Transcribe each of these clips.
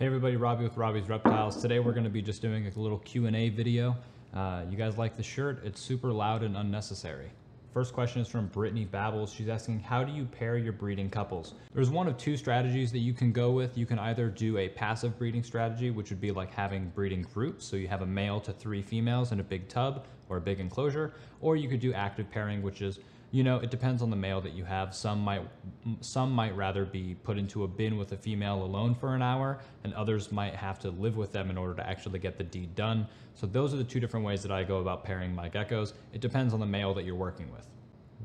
Hey everybody, Robbie with Robbie's Reptiles. Today we're going to be just doing a little Q&A video. You guys like the shirt? It's super loud and unnecessary. First question is from Brittany Babbles. She's asking, how do you pair your breeding couples? There's one of two strategies that you can go with. You can either do a passive breeding strategy, which would be like having breeding groups. So you have a male to 3 females in a big tub or a big enclosure, or you could do active pairing, which is, you know, it depends on the male that you have. Some might rather be put into a bin with a female alone for an hour, and others might have to live with them in order to actually get the deed done. So those are the two different ways that I go about pairing my geckos. It depends on the male that you're working with.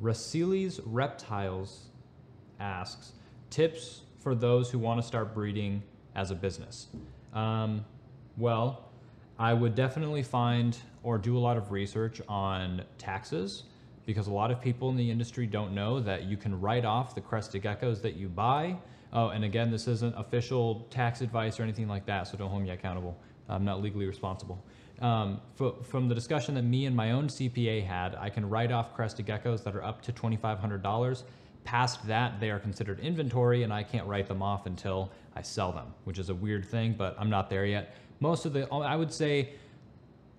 Racili's Reptiles asks, tips for those who want to start breeding as a business. Well, I would definitely find or do a lot of research on taxes, because a lot of people in the industry don't know that you can write off the Crested Geckos that you buy. Oh, and again, this isn't official tax advice or anything like that, so don't hold me accountable. I'm not legally responsible. From the discussion that me and my own CPA had, I can write off Crested Geckos that are up to $2,500. Past that, they are considered inventory, and I can't write them off until I sell them, which is a weird thing, but I'm not there yet. I would say,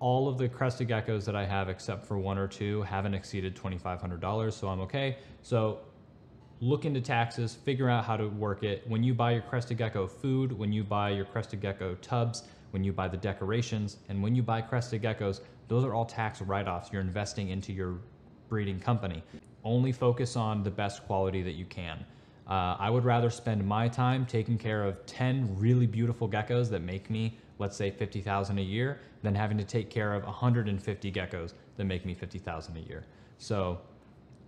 all of the Crested Geckos that I have, except for 1 or 2, haven't exceeded $2,500, so I'm okay. So look into taxes, figure out how to work it. When you buy your Crested Gecko food, when you buy your Crested Gecko tubs, when you buy the decorations, and when you buy Crested Geckos, those are all tax write-offs. You're investing into your breeding company. Only focus on the best quality that you can. I would rather spend my time taking care of 10 really beautiful geckos that make me, let's say, $50,000 a year, than having to take care of 150 geckos that make me $50,000 a year. So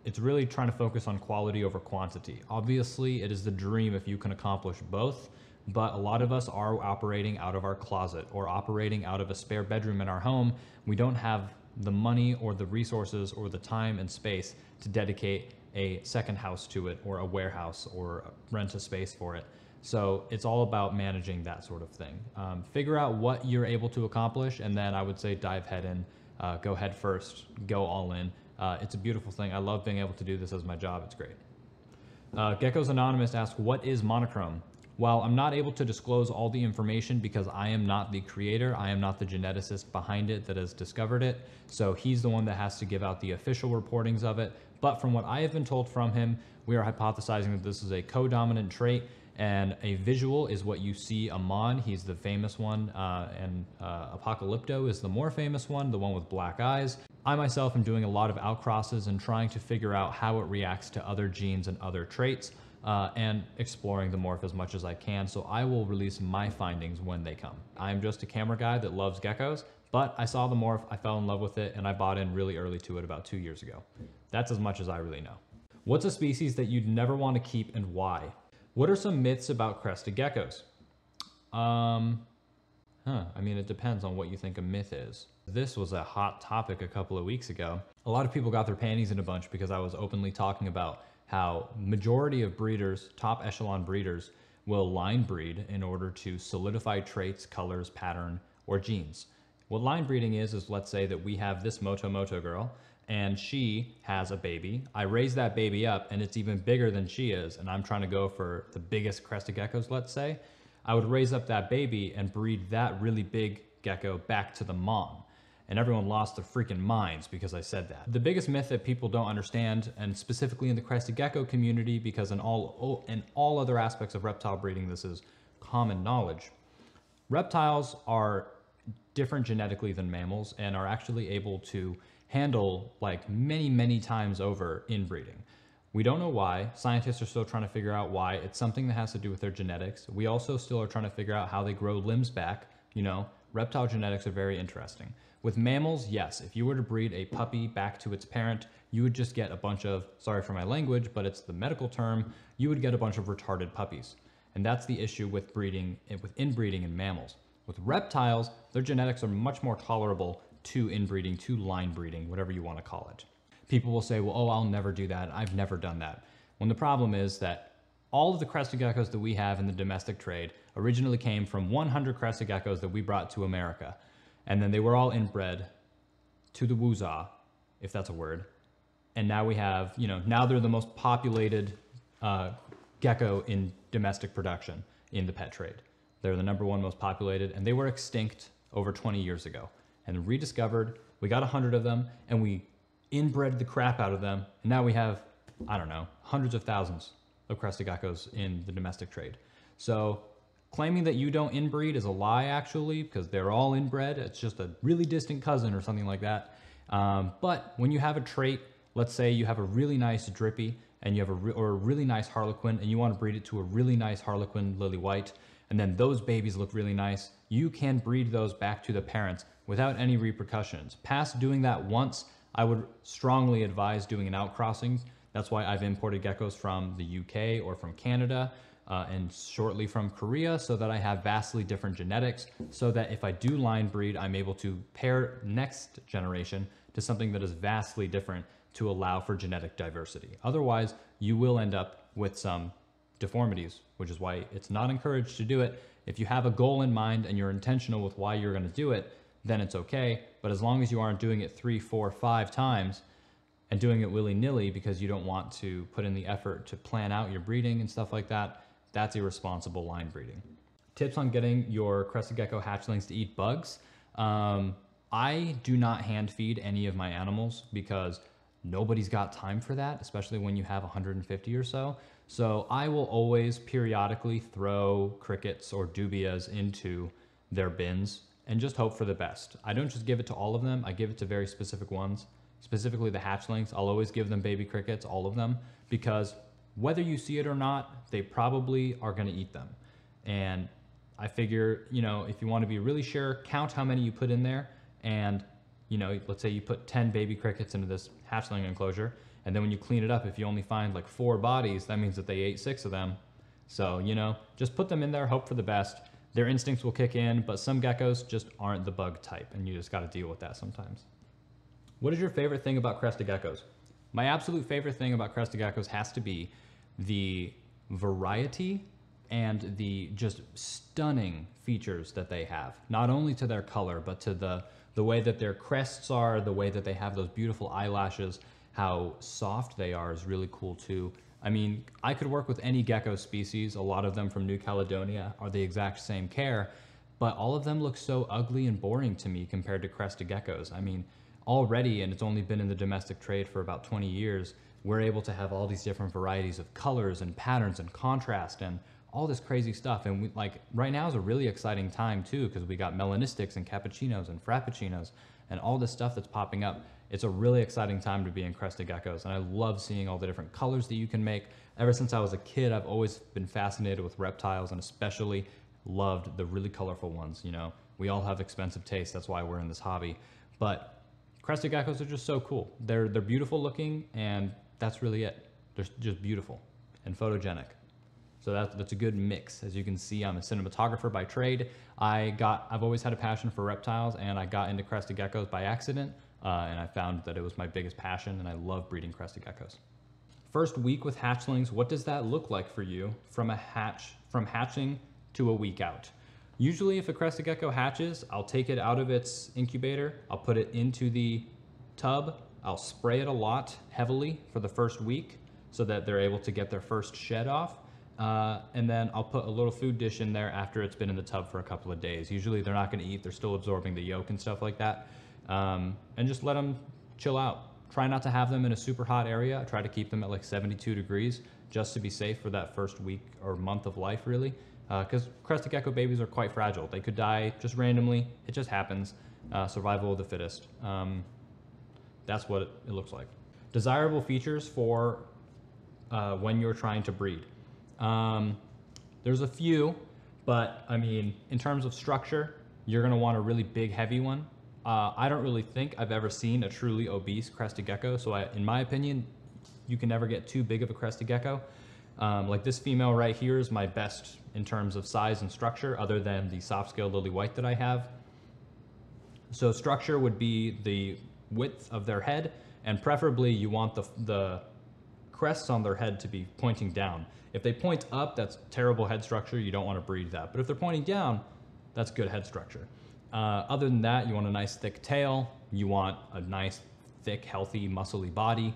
it's really trying to focus on quality over quantity. Obviously, it is the dream if you can accomplish both, but a lot of us are operating out of our closet or operating out of a spare bedroom in our home. We don't have the money or the resources or the time and space to dedicate a second house to it, or a warehouse, or rent a space for it. So it's all about managing that sort of thing. Figure out what you're able to accomplish, and then I would say dive head in, go head first, go all in. It's a beautiful thing. I love being able to do this as my job. It's great. Geckos Anonymous asks, what is monochrome? While I'm not able to disclose all the information because I am not the creator, I am not the geneticist behind it that has discovered it, so he's the one that has to give out the official reportings of it. But from what I have been told from him, we are hypothesizing that this is a co-dominant trait, and a visual is what you see Amon. He's the famous one, and Apocalypto is the more famous one, the one with black eyes. I myself am doing a lot of outcrosses and trying to figure out how it reacts to other genes and other traits, and exploring the morph as much as I can, so I will release my findings when they come. I'm just a camera guy that loves geckos, but I saw the morph, I fell in love with it, and I bought in really early to it about 2 years ago. That's as much as I really know. What's a species that you'd never want to keep, and why? What are some myths about Crested Geckos? I mean, it depends on what you think a myth is. This was a hot topic a couple of weeks ago. A lot of people got their panties in a bunch because I was openly talking about how majority of breeders, top echelon breeders, will line breed in order to solidify traits, colors, pattern, or genes. What line breeding is let's say that we have this Moto girl, and she has a baby. I raise that baby up, and it's even bigger than she is, and I'm trying to go for the biggest Crested Geckos, let's say. I would raise up that baby and breed that really big gecko back to the mom. And everyone lost their freaking minds because I said that. The biggest myth that people don't understand, and specifically in the Crested Gecko community, because in all other aspects of reptile breeding, this is common knowledge. Reptiles are different genetically than mammals and are actually able to handle like many times over inbreeding. We don't know why. Scientists are still trying to figure out why. It's something that has to do with their genetics. We also still are trying to figure out how they grow limbs back. You know, reptile genetics are very interesting. With mammals, yes, if you were to breed a puppy back to its parent, you would just get a bunch of, sorry for my language, but it's the medical term, you would get a bunch of retarded puppies. And that's the issue with inbreeding in mammals. With reptiles, their genetics are much more tolerable to inbreeding, to line breeding, whatever you want to call it. People will say, well, oh, I'll never do that. I've never done that. When the problem is that all of the Crested Geckos that we have in the domestic trade originally came from 100 Crested Geckos that we brought to America. And then they were all inbred to the woozah, if that's a word. And now we have, you know, now they're the most populated gecko in domestic production in the pet trade. They're the #1 most populated, and they were extinct over 20 years ago and rediscovered. We got 100 of them, and we inbred the crap out of them. And now we have, I don't know, hundreds of thousands of Crested Geckos in the domestic trade. So claiming that you don't inbreed is a lie, actually, because they're all inbred. It's just a really distant cousin or something like that. But when you have a trait, let's say you have a really nice drippy and you have a really nice harlequin, and you want to breed it to a really nice harlequin lily white, and then those babies look really nice, you can breed those back to the parents without any repercussions. Past doing that once, I would strongly advise doing an outcrossing. That's why I've imported geckos from the UK or from Canada, and shortly from Korea, so that I have vastly different genetics, so that if I do line breed, I'm able to pair next generation to something that is vastly different to allow for genetic diversity. Otherwise, you will end up with some deformities, which is why it's not encouraged to do it. If you have a goal in mind and you're intentional with why you're going to do it, then it's okay. But as long as you aren't doing it 3, 4, 5 times and doing it willy-nilly because you don't want to put in the effort to plan out your breeding and stuff like that, that's irresponsible line breeding. Tips on getting your Crested Gecko hatchlings to eat bugs. I do not hand feed any of my animals because nobody's got time for that, especially when you have 150 or so. So I will always periodically throw crickets or dubias into their bins and just hope for the best. I don't just give it to all of them. I give it to very specific ones, specifically the hatchlings. I'll always give them baby crickets, all of them, because whether you see it or not, they probably are going to eat them. And I figure, you know, if you want to be really sure, count how many you put in there. And, you know, let's say you put 10 baby crickets into this hatchling enclosure, and then when you clean it up, if you only find like 4 bodies, that means that they ate 6 of them. So, you know, just put them in there, hope for the best. Their instincts will kick in, but some geckos just aren't the bug type, and you just got to deal with that sometimes. What is your favorite thing about Crested Geckos? My absolute favorite thing about Crested Geckos has to be the variety and the just stunning features that they have, not only to their color, but to the way that their crests are, the way that they have those beautiful eyelashes, how soft they are is really cool too. I mean, I could work with any gecko species. A lot of them from New Caledonia are the exact same care, but all of them look so ugly and boring to me compared to Crested Geckos. I mean, already, and it's only been in the domestic trade for about 20 years, we're able to have all these different varieties of colors and patterns and contrast and all this crazy stuff. And we, like, right now is a really exciting time too, because we got melanistics and cappuccinos and frappuccinos and all this stuff that's popping up. It's a really exciting time to be in Crested Geckos, and I love seeing all the different colors that you can make. Ever since I was a kid, I've always been fascinated with reptiles, and especially loved the really colorful ones. You know, we all have expensive tastes, that's why we're in this hobby. But Crested Geckos are just so cool. They're beautiful looking, and that's really it. They're just beautiful and photogenic. So that's a good mix. As you can see, I'm a cinematographer by trade. I've always had a passion for reptiles, and I got into Crested Geckos by accident, and I found that it was my biggest passion, and I love breeding Crested Geckos. First week with hatchlings, what does that look like for you from hatching to a week out? Usually if a Crested Gecko hatches, I'll take it out of its incubator, I'll put it into the tub, I'll spray it a lot heavily for the first week so that they're able to get their first shed off. And then I'll put a little food dish in there after it's been in the tub for a couple of days. Usually they're not going to eat, they're still absorbing the yolk and stuff like that. And just let them chill out. Try not to have them in a super hot area. Try to keep them at like 72 degrees just to be safe for that first week or month of life, really. Because Crested Gecko babies are quite fragile. They could die just randomly. It just happens. Survival of the fittest. That's what it looks like. Desirable features for when you're trying to breed. There's a few, but I mean, in terms of structure, you're gonna want a really big, heavy one. I don't really think I've ever seen a truly obese Crested Gecko, so in my opinion, you can never get too big of a Crested Gecko. Like this female right here is my best in terms of size and structure, other than the soft-scale lily white that I have. So structure would be the width of their head, and preferably you want the crests on their head to be pointing down. If they point up, that's terrible head structure. You don't want to breed that. But if they're pointing down, that's good head structure. Other than that, you want a nice thick tail. You want a nice, thick, healthy, muscly body.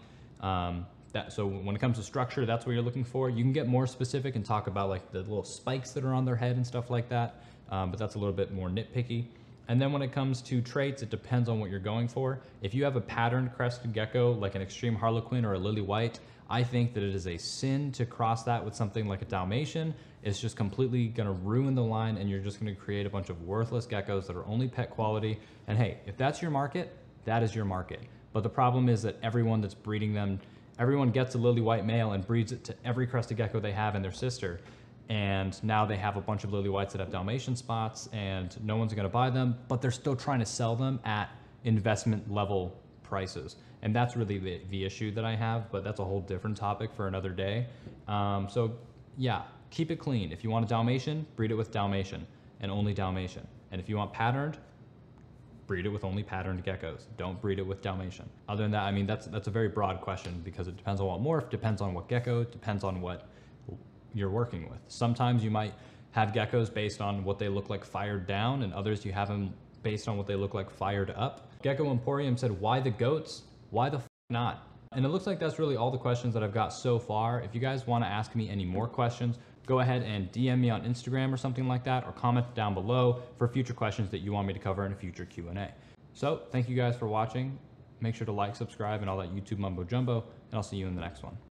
So when it comes to structure, that's what you're looking for. You can get more specific and talk about like the little spikes that are on their head and stuff like that, but that's a little bit more nitpicky. And then when it comes to traits, it depends on what you're going for. If you have a patterned crested gecko, like an extreme harlequin or a lily white, I think that it is a sin to cross that with something like a Dalmatian. It's just completely gonna ruin the line, and you're just gonna create a bunch of worthless geckos that are only pet quality. And hey, if that's your market, that is your market. But the problem is that everyone that's breeding them, everyone gets a lily white male and breeds it to every crested gecko they have and their sister. And now they have a bunch of lily whites that have Dalmatian spots, and no one's gonna buy them, but they're still trying to sell them at investment level prices. And that's really the issue that I have, but that's a whole different topic for another day. So yeah, keep it clean. If you want a Dalmatian, breed it with Dalmatian and only Dalmatian. And if you want patterned, breed it with only patterned geckos. Don't breed it with Dalmatian. Other than that, I mean, that's a very broad question because it depends on what morph, depends on what gecko, depends on what you're working with. Sometimes you might have geckos based on what they look like fired down, and others you have them based on what they look like fired up. Gecko Emporium said, why the goats? Why the f not? And it looks like that's really all the questions that I've got so far. If you guys want to ask me any more questions, go ahead and DM me on Instagram or something like that, or comment down below for future questions that you want me to cover in a future Q&A. So thank you guys for watching. Make sure to like, subscribe, and all that YouTube mumbo jumbo, and I'll see you in the next one.